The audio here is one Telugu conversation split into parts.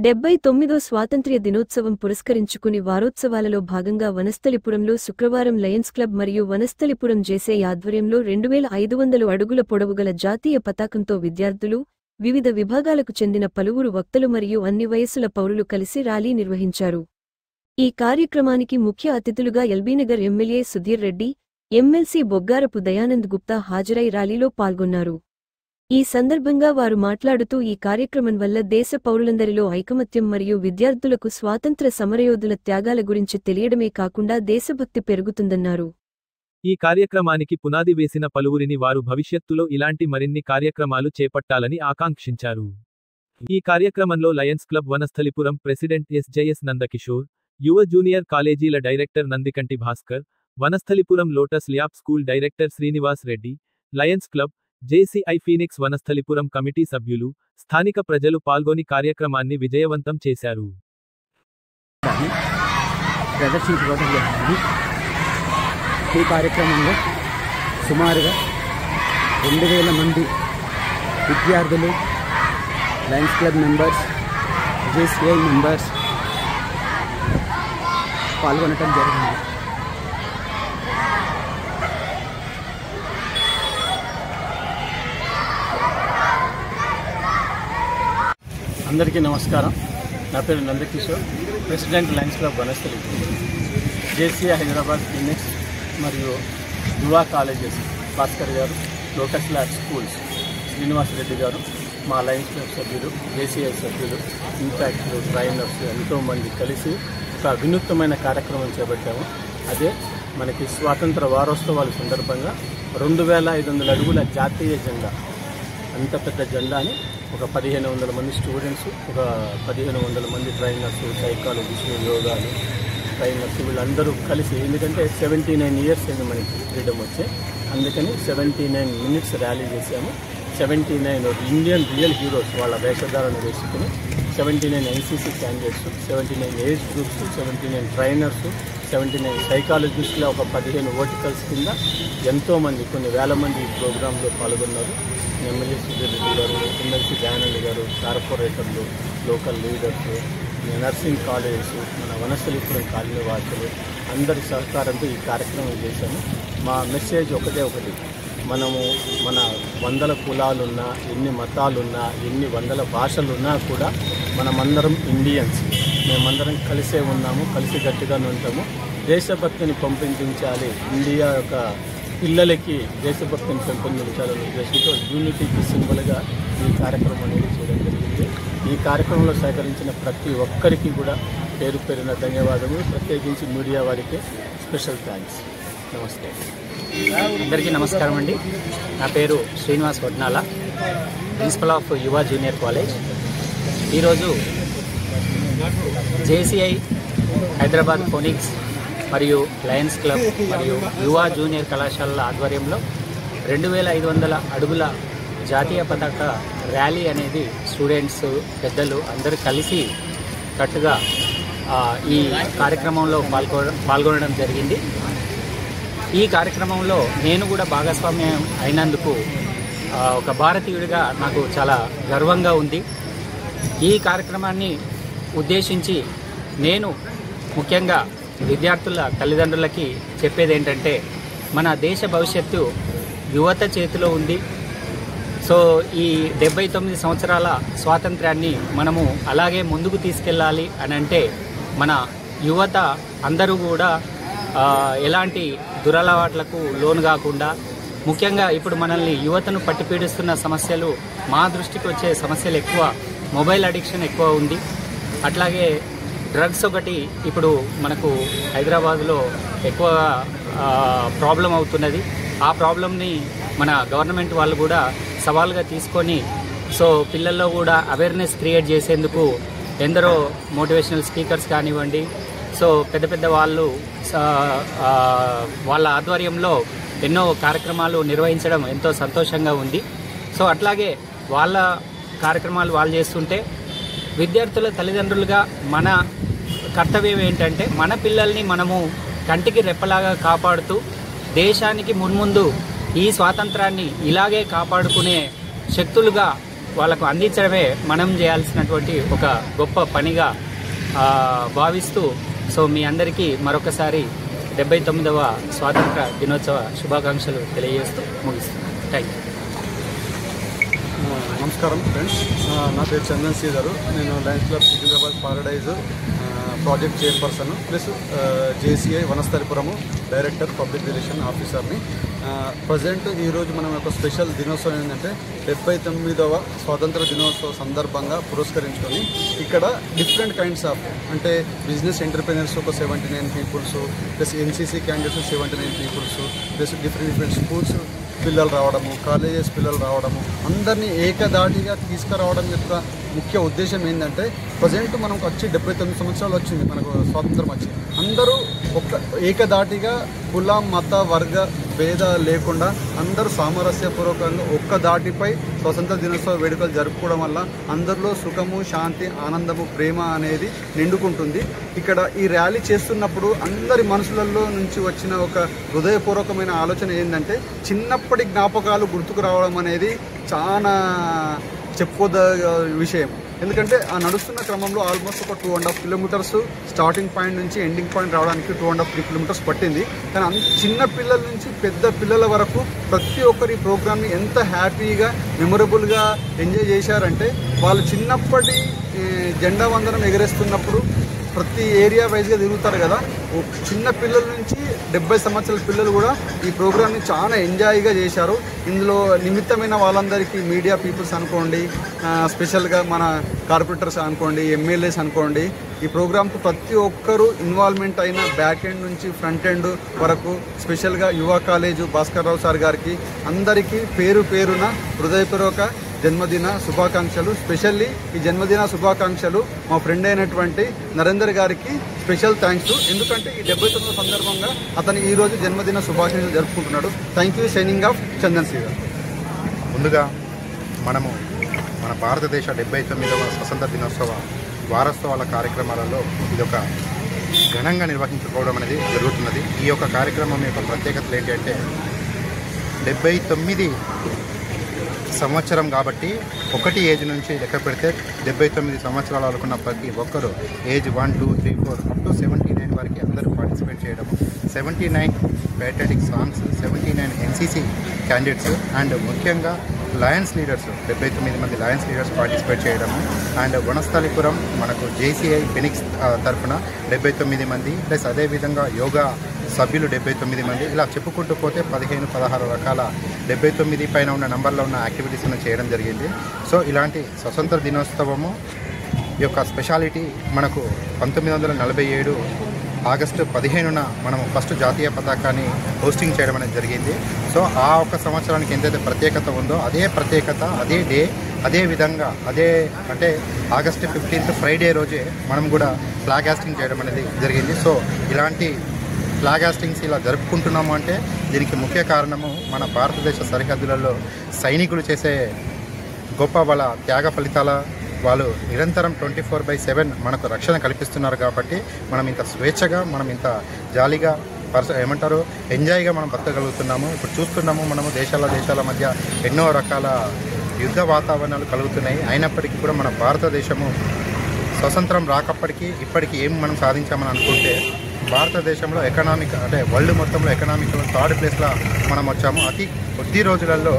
79వ స్వాతంత్ర్య దినోత్సవం పురస్కరించుకుని వారోత్సవాలలో భాగంగా వనస్థలిపురంలో శుక్రవారం లయన్స్ క్లబ్ మరియు వనస్థలిపురం జేసీ ఆధ్వర్యంలో 2500 అడుగుల పొడవుగల జాతీయ పతాకంతో విద్యార్థులు, వివిధ విభాగాలకు చెందిన పలువురు వక్తలు మరియు అన్ని వయస్సుల పౌరులు కలిసి ర్యాలీ నిర్వహించారు. ఈ కార్యక్రమానికి ముఖ్య అతిథులుగా ఎల్బీనగర్ ఎమ్మెల్యే సుధీర్ రెడ్డి, ఎమ్మెల్సీ బొగ్గారపు దయానంద్ గుప్తా హాజరై ర్యాలీలో పాల్గొన్నారు. ఈ సందర్భంగా వారు మాట్లాడుతూ ఈ కార్యక్రమం వల్ల దేశ పౌరులందరిలో ఐకమత్యం మరియు విద్యార్థులకు స్వాతంత్ర్య సమరయోధుల త్యాగాల గురించి తెలియడమే కాకుండా దేశభక్తి పెరుగుతుందన్నారు. ఈ కార్యక్రమానికి పునాది వేసిన పలువురిని వారు భవిష్యత్తులో ఇలాంటి మరిన్ని కార్యక్రమాలు చేపట్టాలని ఆకాంక్షించారు. ఈ కార్యక్రమంలో Lions Club Vanasthalipuram president S. Nandakishore, యువ జూనియర్ కాలేజీల director Nandikanti Bhaskar, Vanasthalipuram Lotus Lab School director Srinivas Reddy, Lions Club, JCI Phoenix Vanasthalipuram committee సభ్యులు, స్థానిక ప్రజలు పాల్గొని కార్యక్రమాన్ని విజయవంతం చేశారు. ఈ కార్యక్రమంలో సుమారుగా 2000 మంది విద్యార్థులు, Lions Club members, JCI members పాల్గొనడం జరిగింది. అందరికీ నమస్కారం. నా పేరు Nandakishore, president Lions Club Vanasthalipuram. JC Hyderabad Phoenix మరియు Yuva colleges Bhaskar garu, Lotus Lab schools Srinivas Reddy garu, మా లయన్స్ క్లబ్ సభ్యులు, జేసీఐ సభ్యులు, ఇన్ఫాక్ట్లు, ట్రైనర్స్ ఎంతోమంది కలిసి ఒక వినూత్నమైన కార్యక్రమం చేపట్టాము. అదే మనకి స్వాతంత్ర వారోత్సవాల సందర్భంగా 2500 అడుగుల జాతీయ జెండా, అంత పెద్ద జెండాని ఒక 1500 మంది స్టూడెంట్స్, ఒక 1500 మంది ట్రైనర్స్, సైకాలజిస్టులు, యోగాలు ట్రైనర్స్ వీళ్ళందరూ కలిసి, ఎందుకంటే 79 ఇయర్స్ అయింది మనకి ఫ్రీడమ్ వచ్చి, అందుకని 79 మినిట్స్ ర్యాలీ చేశాము. 79 ఇండియన్ రియల్ హీరోస్ వాళ్ళ వేషధారణ వేసుకుని 79 NCC candidates, 79 age groups, 79 trainers, 79 సైకాలజిస్టుల ఒక 15 వర్టికల్స్ కింద ఎంతోమంది, కొన్ని వేల మంది ఈ ప్రోగ్రాంలో పాల్గొన్నారు. ఎమ్మెల్యే సుధీర్ రెడ్డి గారు, ఎమ్మెల్సీ దయానంద్ గారు, కార్పొరేటర్లు, లోకల్ లీడర్స్, నర్సింగ్ కాలేజెస్, మన వనస్థలిపురం కాలనీ వాసులు అందరి సహకారంతో ఈ కార్యక్రమం చేశాము. మా మెసేజ్ ఒకటి, మనము మన 100 కులాలున్నా, ఎన్ని మతాలున్నా, ఎన్ని 100 భాషలున్నా కూడా మనమందరం ఇండియన్స్, మేమందరం కలిసే ఉన్నాము, కలిసి గట్టిగానే ఉంటాము. దేశభక్తిని పెంపొందించాలి, ఇండియా యొక్క పిల్లలకి దేశభక్తిని పెంపొందించాలనే ఉద్దేశంతో యూనిటీకి సింబల్గా ఈ కార్యక్రమం అనేది చేయడం జరిగింది. ఈ కార్యక్రమంలో సహకరించిన ప్రతి ఒక్కరికి కూడా పేరు పేరున ధన్యవాదములు. ప్రత్యేకించి మీడియా వారికి స్పెషల్ థ్యాంక్స్. నమస్తే. అందరికీ నమస్కారం అండి. నా పేరు శ్రీనివాస్ వడ్నాల, ప్రిన్సిపల్ ఆఫ్ యువ జూనియర్ కాలేజ్. ఈరోజు జేసీఐ హైదరాబాద్ ఫోనిక్స్ మరియు లయన్స్ క్లబ్ మరియు యువ జూనియర్ కళాశాలల ఆధ్వర్యంలో 2500 అడుగుల జాతీయ పతాక ర్యాలీ అనేది స్టూడెంట్స్, పెద్దలు అందరూ కలిసి కట్టుగా ఈ కార్యక్రమంలో పాల్గొనడం జరిగింది. ఈ కార్యక్రమంలో నేను కూడా భాగస్వామ్యం అయినందుకు ఒక భారతీయుడిగా నాకు చాలా గర్వంగా ఉంది. ఈ కార్యక్రమాన్ని ఉద్దేశించి నేను ముఖ్యంగా విద్యార్థుల తల్లిదండ్రులకి చెప్పేది ఏంటంటే, మన దేశ భవిష్యత్తు యువత చేతిలో ఉంది. సో ఈ 79 సంవత్సరాల స్వాతంత్ర్యాన్ని మనము అలాగే ముందుకు తీసుకెళ్ళాలి అని అంటే, మన యువత అందరూ కూడా ఎలాంటి దురలవాట్లకు లోను కాకుండా, ముఖ్యంగా ఇప్పుడు మనల్ని యువతను పట్టిపీడిస్తున్న సమస్యలు, మా దృష్టికి వచ్చే సమస్యలు ఎక్కువ, మొబైల్ అడిక్షన్ ఎక్కువ ఉంది. అట్లాగే డ్రగ్స్ ఒకటి ఇప్పుడు మనకు హైదరాబాద్లో ఎక్కువగా ప్రాబ్లం అవుతున్నది. ఆ ప్రాబ్లంని మన గవర్నమెంట్ వాళ్ళు కూడా సవాల్గా తీసుకొని, సో పిల్లల్లో కూడా అవేర్నెస్ క్రియేట్ చేసేందుకు ఎందరో మోటివేషనల్ స్పీకర్స్ కానివ్వండి, సో పెద్ద పెద్ద వాళ్ళు వాళ్ళ ఆధ్వర్యంలో ఎన్నో కార్యక్రమాలు నిర్వహించడం ఎంతో సంతోషంగా ఉంది. సో అట్లాగే వాళ్ళ కార్యక్రమాలు వాళ్ళు చేస్తుంటే, విద్యార్థుల తల్లిదండ్రులుగా మన కర్తవ్యం ఏంటంటే, మన పిల్లల్ని మనము కంటికి రెప్పలాగా కాపాడుతూ దేశానికి మున్ముందు ఈ స్వాతంత్రాన్ని ఇలాగే కాపాడుకునే శక్తులుగా వాళ్ళకు అందించడమే మనం చేయాల్సినటువంటి ఒక గొప్ప పనిగా భావిస్తూ సో మీ అందరికీ మరొకసారి 79వ స్వాతంత్ర దినోత్సవ శుభాకాంక్షలు తెలియజేస్తూ ముగిస్తున్నాను. Thank you. నమస్కారం ఫ్రెండ్స్, నా పేరు చందన్ శ్రీధర్. నేను Lions Club Hyderabad Paradise project chairperson plus JCI Vanasthalipuram director public relation ఆఫీసర్ని. ప్రజెంట్ ఈరోజు మనం ఒక స్పెషల్ దినోత్సవం ఏంటంటే 79వ స్వాతంత్ర దినోత్సవ సందర్భంగా పురస్కరించుకొని ఇక్కడ డిఫరెంట్ కైండ్స్ ఆఫ్ అంటే బిజినెస్ ఎంటర్ప్రెనర్స్ ఒక 79 peoples plus NCC candidates 79 peoples plus different schools పిల్లలు రావడము, కాలేజెస్ పిల్లలు రావడము, అందరినీ ఏకదాటిగా తీసుకురావడం యొక్క ముఖ్య ఉద్దేశం ఏంటంటే ప్రజెంట్ మనకు వచ్చి 79 సంవత్సరాలు వచ్చింది, మనకు స్వాతంత్రం వచ్చి అందరూ ఏకదాటిగా కుల మత వర్గ భేద లేకుండా అందరూ సామరస్యపూర్వకంగా ఒక్క దాటిపై స్వతంత్ర దినోత్సవ వేడుకలు జరుపుకోవడం వల్ల అందరిలో సుఖము, శాంతి, ఆనందము, ప్రేమ అనేది నిండుకుంటుంది. ఇక్కడ ఈ ర్యాలీ చేస్తున్నప్పుడు అందరి మనసులలో నుంచి వచ్చిన ఒక హృదయపూర్వకమైన ఆలోచన ఏంటంటే చిన్నప్పటి జ్ఞాపకాలు గుర్తుకు రావడం అనేది చాలా చెప్పుకోదగ్గ విషయం. ఎందుకంటే ఆ నడుస్తున్న క్రమంలో ఆల్మోస్ట్ ఒక 2.5 కిలోమీటర్స్ స్టార్టింగ్ పాయింట్ నుంచి ఎండింగ్ పాయింట్ రావడానికి 2.5-3 కిలోమీటర్స్ పట్టింది. కానీ చిన్న పిల్లల నుంచి పెద్ద పిల్లల వరకు ప్రతి ఒక్కరి ప్రోగ్రామ్ని ఎంత హ్యాపీగా మెమొరబుల్గా ఎంజాయ్ చేశారంటే వాళ్ళు చిన్నప్పటి జెండా వందనం ఎగరేస్తున్నప్పుడు ప్రతి ఏరియా వైజ్గా తిరుగుతారు కదా, చిన్న పిల్లల నుంచి 70 సంవత్సరాల పిల్లలు కూడా ఈ ప్రోగ్రామ్ని చాలా ఎంజాయ్గా చేశారు. ఇందులో నిమిత్తమైన వాళ్ళందరికీ మీడియా పీపుల్స్ అనుకోండి, స్పెషల్గా మన కార్పొరేటర్స్ అనుకోండి, ఎమ్మెల్యేస్ అనుకోండి, ఈ ప్రోగ్రామ్కు ప్రతి ఒక్కరూ ఇన్వాల్వ్మెంట్ అయిన బ్యాక్ ఎండ్ నుంచి ఫ్రంట్ ఎండ్ వరకు స్పెషల్గా యువ కాలేజు భాస్కర్ రావు సార్ గారికి అందరికీ పేరు పేరున హృదయపూర్వక జన్మదిన శుభాకాంక్షలు. స్పెషల్లీ ఈ జన్మదిన శుభాకాంక్షలు మా ఫ్రెండ్ అయినటువంటి నరేందర్ గారికి స్పెషల్ థ్యాంక్స్. ఎందుకంటే ఈ 79వ సందర్భంగా అతను ఈరోజు జన్మదిన శుభాకాంక్షలు జరుపుకుంటున్నాడు. Thank you. Signing off Chandan Sri garu. ముందుగా మనము మన భారతదేశ 79వ స్వతంత్ర దినోత్సవ వారోత్సవాల కార్యక్రమాలలో ఇదొక ఘనంగా నిర్వహించుకోవడం అనేది జరుగుతున్నది. ఈ యొక్క కార్యక్రమం యొక్క ప్రత్యేకతలు ఏంటంటే 79 సంవత్సరం కాబట్టి ఒకటి ఏజ్ నుంచి లెక్క పెడితే 79 సంవత్సరాలు అనుకున్న ప్రతి ఒక్కరు ఏజ్ 1, 2, 3, 4 అప్ టు 79 వరకు అందరూ పార్టిసిపేట్ చేయడము, 79 patriotic songs, 79 NCC candidates and ముఖ్యంగా లయన్స్ లీడర్స్ 79 మంది లయన్స్ లీడర్స్ పార్టిసిపేట్ చేయడము అండ్ వనస్థలిపురం మనకు జేసీఐ ఫినిక్స్ తరఫున 79 మంది ప్లస్ అదేవిధంగా యోగా సభ్యులు 79 మంది, ఇలా చెప్పుకుంటూ పోతే 15-16 రకాల 79 పైన ఉన్న నంబర్లో ఉన్న యాక్టివిటీస్ను చేయడం జరిగింది. సో ఇలాంటి స్వతంత్ర దినోత్సవము యొక్క స్పెషాలిటీ మనకు 1947 ఆగస్టు 15న మనము ఫస్ట్ జాతీయ పతాకాన్ని హోస్టింగ్ చేయడం అనేది జరిగింది. సో ఆ ఒక్క సంవత్సరానికి ఎంతైతే ప్రత్యేకత ఉందో అదే ప్రత్యేకత, అదే డే, అదే విధంగా అదే అంటే ఆగస్టు 15th ఫ్రైడే రోజే మనం కూడా ఫ్లాగ్ హాస్టింగ్ చేయడం అనేది జరిగింది. సో ఇలాంటి ఫ్లాగ్ హాస్టింగ్స్ ఇలా జరుపుకుంటున్నాము అంటే దీనికి ముఖ్య కారణము మన భారతదేశ సరిహద్దులలో సైనికులు చేసే గొప్ప వాళ్ళ త్యాగ ఫలితాల వాళ్ళు నిరంతరం 24/7 మనకు రక్షణ కల్పిస్తున్నారు కాబట్టి మనం ఇంత స్వేచ్ఛగా, మనం ఇంత జాలీగా ఎంజాయ్గా మనం బతకగలుగుతున్నాము. ఇప్పుడు చూస్తున్నాము మనము దేశాల మధ్య ఎన్నో రకాల యుద్ధ వాతావరణాలు కలుగుతున్నాయి. అయినప్పటికీ కూడా మన భారతదేశము స్వతంత్రం రాకప్పటికీ ఇప్పటికీ ఏం మనం సాధించామని అనుకుంటే భారతదేశంలో ఎకనామిక్ అంటే వరల్డ్ మొత్తంలో ఎకనామిక్లో 3rd ప్లేస్లో మనం వచ్చాము. అతి కొద్ది రోజులలో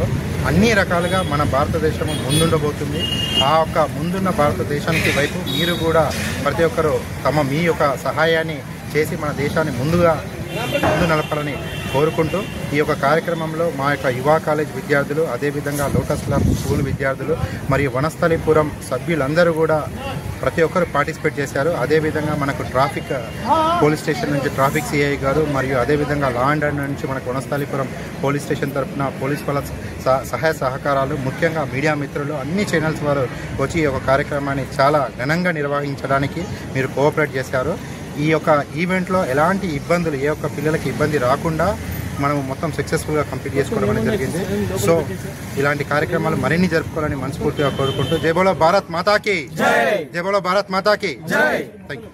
అన్ని రకాలుగా మన భారతదేశం ముందుండబోతుంది. ఆ యొక్క ముందున్న భారతదేశానికి వైపు మీరు కూడా ప్రతి ఒక్కరూ మీ యొక్క సహాయాన్ని చేసి మన దేశాన్ని ముందు నడపాలని కోరుకుంటూ ఈ యొక్క కార్యక్రమంలో మా యొక్క యువ కాలేజ్ విద్యార్థులు, అదేవిధంగా లోటస్ క్లబ్ స్కూల్ విద్యార్థులు మరియు వనస్థలిపురం సభ్యులందరూ కూడా ప్రతి ఒక్కరు పార్టిసిపేట్ చేశారు. అదేవిధంగా మనకు ట్రాఫిక్ పోలీస్ స్టేషన్ నుంచి ట్రాఫిక్ సిఐ గారు మరియు అదేవిధంగా లా అండ్ ఆర్డర్ నుంచి మనకు వనస్థలిపురం పోలీస్ స్టేషన్ తరఫున పోలీస్ వాళ్ళ సహాయ సహకారాలు, ముఖ్యంగా మీడియా మిత్రులు, అన్ని ఛానల్స్ వారు వచ్చి ఈ యొక్క కార్యక్రమాన్ని చాలా ఘనంగా నిర్వహించడానికి మీరు కోఆపరేట్ చేశారు. ఈ యొక్క ఈవెంట్లో ఎలాంటి ఇబ్బందులు, ఏ ఒక్క పిల్లలకి ఇబ్బంది రాకుండా మనం మొత్తం సక్సెస్ఫుల్గా కంప్లీట్ చేసుకోవడం అనేది జరిగింది. సో ఇలాంటి కార్యక్రమాలు మరిన్ని జరుపుకోవాలని మనస్ఫూర్తిగా కోరుకుంటూ జై బోలో భారత్ మాతాకి జై, జై బోలో భారత్ మాతాకి జై. Thank you.